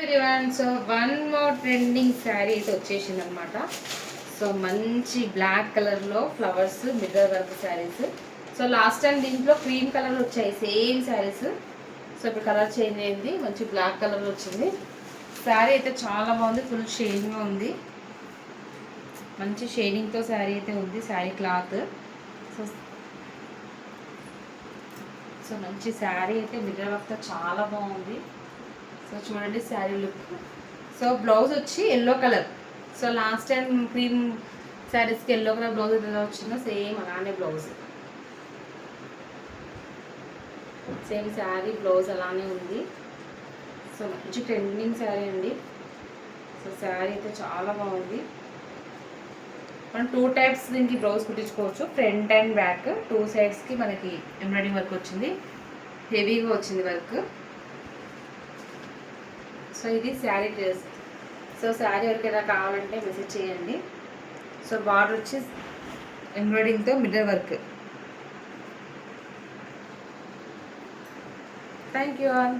Everyone. So one more trending sari అయితే వచ్చేసింది అనమాట. సో మంచి బ్లాక్ కలర్లో flowers mirror work saris. So last time దీంట్లో క్రీమ్ కలర్ వచ్చాయి సేమ్ శారీస్. సో ఇప్పుడు కలర్ చేంజ్ అయింది, మంచి బ్లాక్ కలర్ వచ్చింది. శారీ అయితే చాలా బాగుంది, ఫుల్ షేడింగ్గా ఉంది. మంచి షేడింగ్తో శారీ అయితే ఉంది. శారీ క్లాత్ సో సో మంచి శారీ అయితే మిర్రర్ వర్క్తో చాలా బాగుంది. సో చూడండి శారీ లుక్. సో బ్లౌజ్ వచ్చి yellow colour. So last time cream శారీస్కి ఎల్లో కలర్ బ్లౌజ్ ఎలా వచ్చిందో సేమ్ అలానే బ్లౌజ్, సేమ్ శారీ బ్లౌజ్ అలానే ఉంది. సో మంచి ట్రెండింగ్ శారీ అండి. సో శారీ అయితే చాలా బాగుంది. మనం 2 టైప్స్ దీనికి బ్లౌజ్ కుట్టించుకోవచ్చు, ఫ్రంట్ అండ్ బ్యాక్ 2 సైడ్స్కి మనకి ఎంబ్రాయిడింగ్ వర్క్ వచ్చింది, హెవీగా వచ్చింది వర్క్. సో ఇది శారీ డ్రెస్. సో శారీ ఎవరికైనా కావాలంటే మెసేజ్ చేయండి. సో బార్డర్ వచ్చి ఎంబ్రాయిడింగ్తో mirror work. Thank you all.